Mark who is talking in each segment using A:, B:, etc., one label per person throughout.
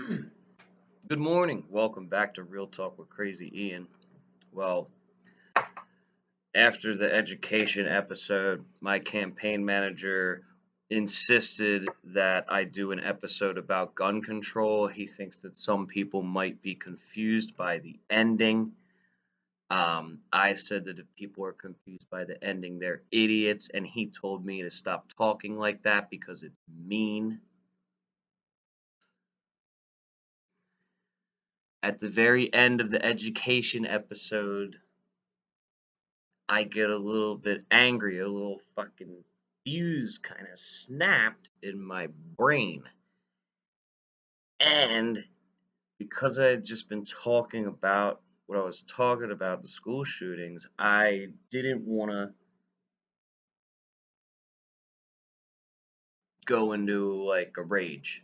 A: Good morning. Welcome back to Real Talk with Crazy Ian. Well, after the education episode, my campaign manager insisted that I do an episode about gun control. He thinks that some people might be confused by the ending. I said that if people are confused by the ending, they're idiots, and he told me to stop talking like that because it's mean. At the very end of the education episode, I get a little bit angry, a little fucking fuse kind of snapped in my brain. And because I had just been talking about what I was talking about, the school shootings, I didn't want to go into like a rage.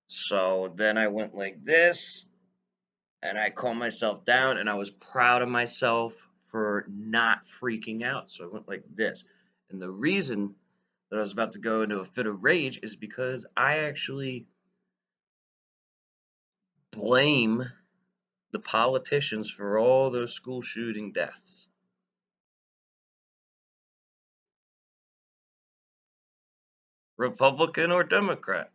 A: So then I went like this and I calmed myself down and I was proud of myself for not freaking out. So I went like this. And the reason that I was about to go into a fit of rage is because I actually blame the politicians for all those school shooting deaths. Republican or Democrat.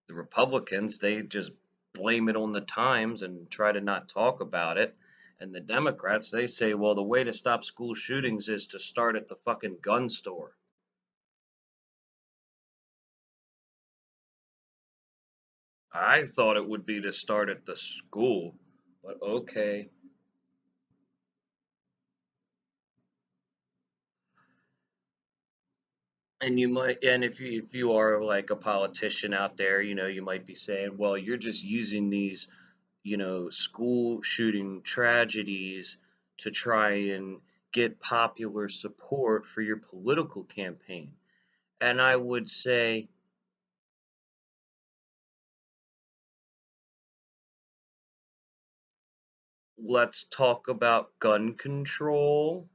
A: The Republicans, they just blame it on the Times and try to not talk about it. And the Democrats, they say, well, the way to stop school shootings is to start at the fucking gun store. I thought it would be to start at the school, but okay. And you might, and if you are like a politician out there, you might be saying, well, you're just using these, school shooting tragedies to try and get popular support for your political campaign. And I would say, let's talk about gun control.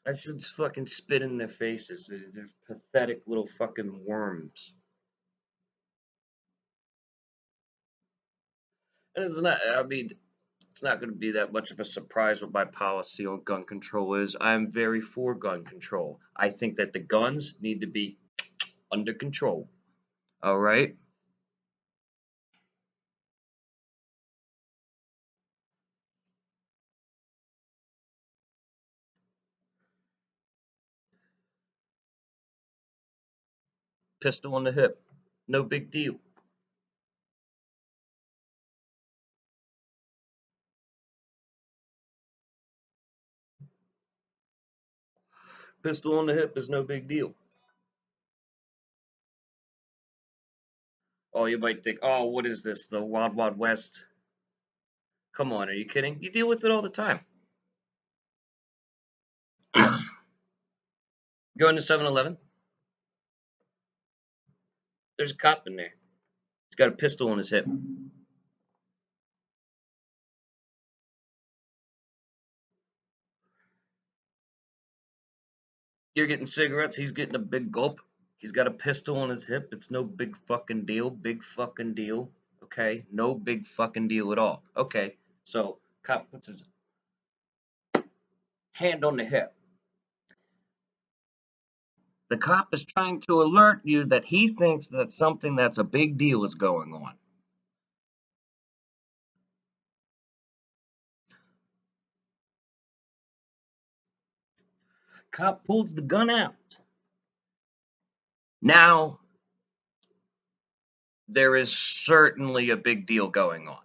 A: I should fucking spit in their faces. They're pathetic little fucking worms. And it's not, I mean, it's not going to be that much of a surprise what my policy on gun control is. I'm very for gun control. I think that the guns need to be under control. All right? Pistol on the hip. No big deal. Pistol on the hip is no big deal. Oh, you might think, oh, what is this? The Wild Wild West? Come on, are you kidding? You deal with it all the time. Go into 7-Eleven. There's a cop in there. He's got a pistol on his hip. You're getting cigarettes. He's getting a big gulp. He's got a pistol on his hip. It's no big fucking deal. Big fucking deal. Okay? No big fucking deal at all. Okay. So, cop puts his hand on the hip. The cop is trying to alert you that he thinks that something that's a big deal is going on. Cop pulls the gun out. Now, there is certainly a big deal going on.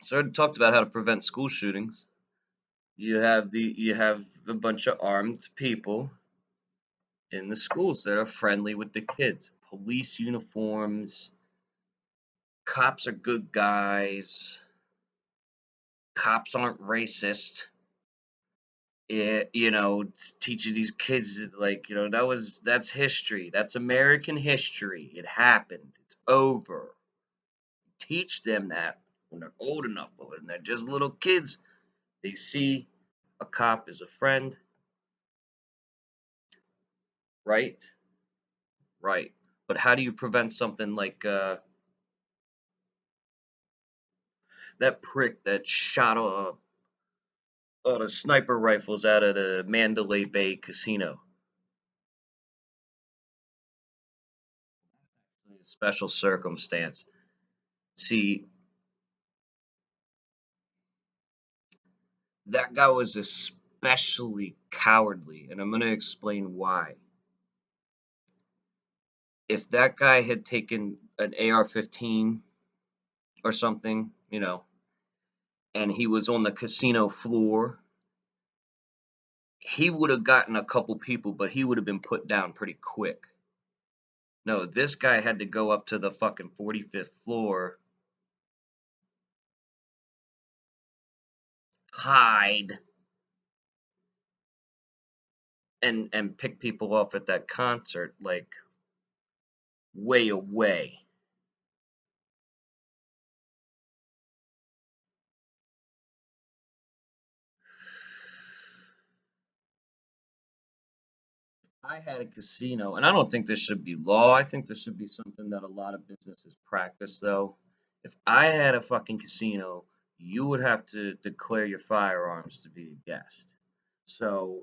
A: So I talked about how to prevent school shootings. You have a bunch of armed people in the schools that are friendly with the kids. Police uniforms, cops are good guys. Cops aren't racist. Teaching these kids like, that's history. That's American history. It happened. It's over. Teach them that when they're old enough, but when they're just little kids, they see a cop as a friend, right? Right. But how do you prevent something like that prick that shot all the sniper rifles out of the Mandalay Bay casino? Special circumstance. See, that guy was especially cowardly, and I'm going to explain why. If that guy had taken an AR-15 or something, and he was on the casino floor, he would have gotten a couple people, but he would have been put down pretty quick. No, this guy had to go up to the fucking 45th floor, hide, and pick people off at that concert, like way away. I had a casino, and I don't think this should be law. I think this should be something that a lot of businesses practice, though. If I had a fucking casino, you would have to declare your firearms to be a guest. So,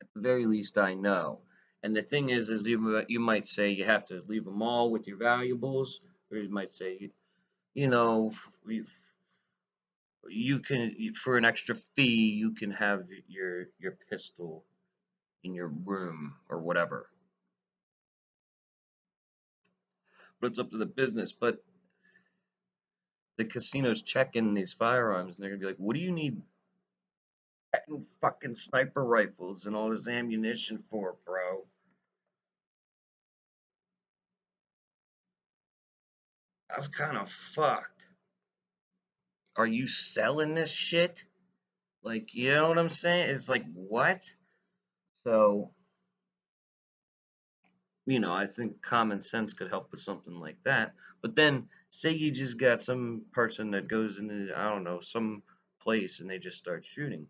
A: at the very least, I know. And the thing is you might say you have to leave them all with your valuables, or you might say, you know, you can for an extra fee, you can have your pistol in your room or whatever. But it's up to the business. But the casinos checking these firearms, and they're gonna be like, "What do you need fucking sniper rifles and all this ammunition for, bro? That's kind of fucked. Are you selling this shit? Like, you know what I'm saying? It's like, what?" So, I think common sense could help with something like that. But then, say you just got some person that goes into, I don't know, some place and they just start shooting.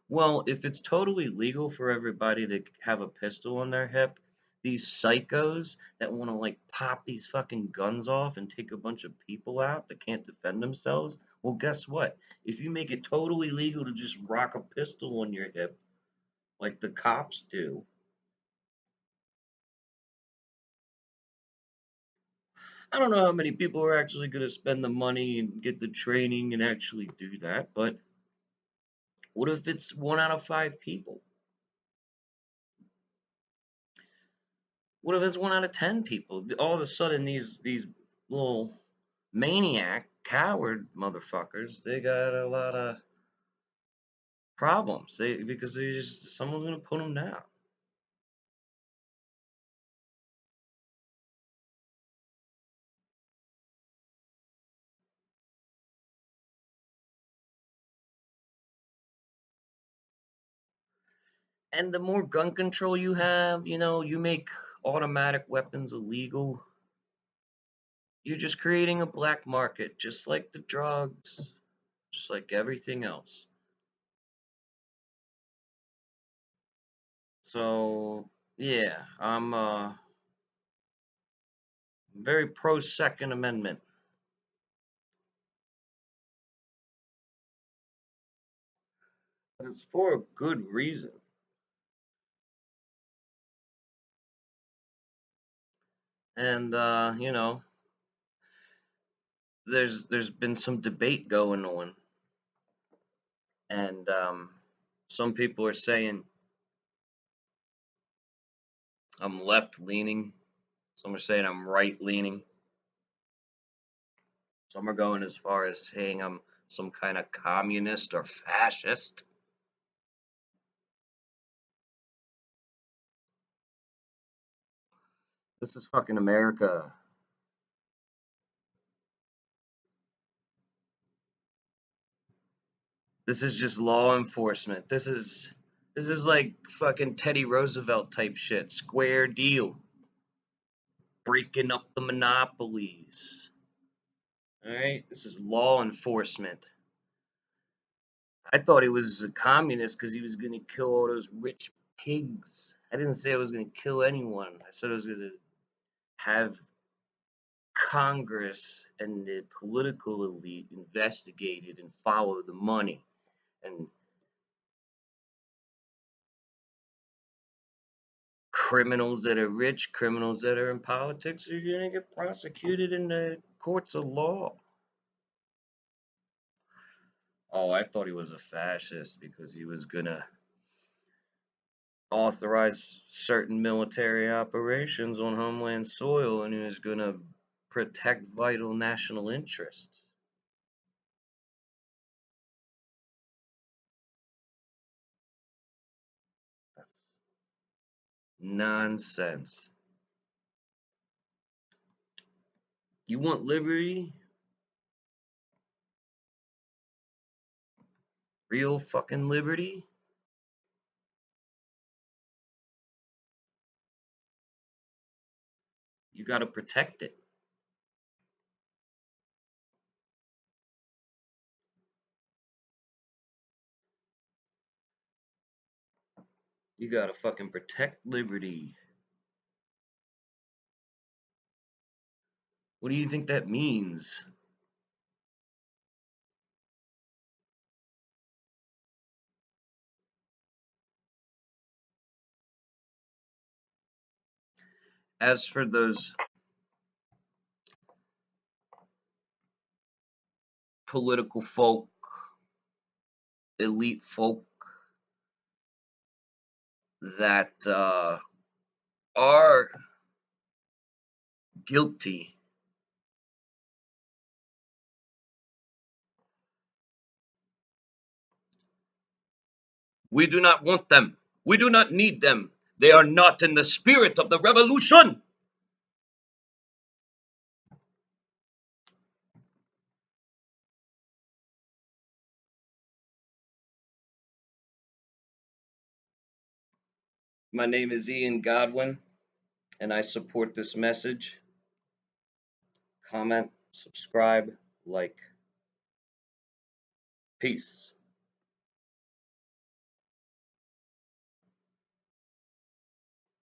A: Well, if it's totally legal for everybody to have a pistol on their hip, these psychos that want to like pop these fucking guns off and take a bunch of people out that can't defend themselves, well, guess what? If you make it totally legal to just rock a pistol on your hip, like the cops do, I don't know how many people are actually going to spend the money and get the training and actually do that, but what if it's 1 out of 5 people? What if it's 1 out of 10 people? All of a sudden, these little maniac, coward motherfuckers, they got a lot of problems. Because they just someone's going to put them down. And the more gun control you have, you make automatic weapons illegal. You're just creating a black market, just like the drugs, just like everything else. So yeah, I'm very pro Second Amendment, but it's for a good reason. And there's been some debate going on, and some people are saying I'm left leaning. Some are saying I'm right leaning. Some are going as far as saying I'm some kind of communist or fascist. This is fucking America. This is just law enforcement. This is like fucking Teddy Roosevelt type shit. Square deal. Breaking up the monopolies. All right, this is law enforcement. I thought he was a communist because he was going to kill all those rich pigs. I didn't say I was going to kill anyone. I said I was going to have Congress and the political elite investigated and follow the money. And criminals that are rich, criminals that are in politics are going to get prosecuted in the courts of law. Oh, I thought he was a fascist because he was going to authorize certain military operations on homeland soil and he was going to protect vital national interests. That's nonsense. You want liberty? Real fucking liberty? You got to protect it. You got to fucking protect liberty. What do you think that means? As for those political folk, elite folk that are guilty, we do not want them. We do not need them. They are not in the spirit of the revolution. My name is Ian Godwin, and I support this message. Comment, subscribe, like. Peace.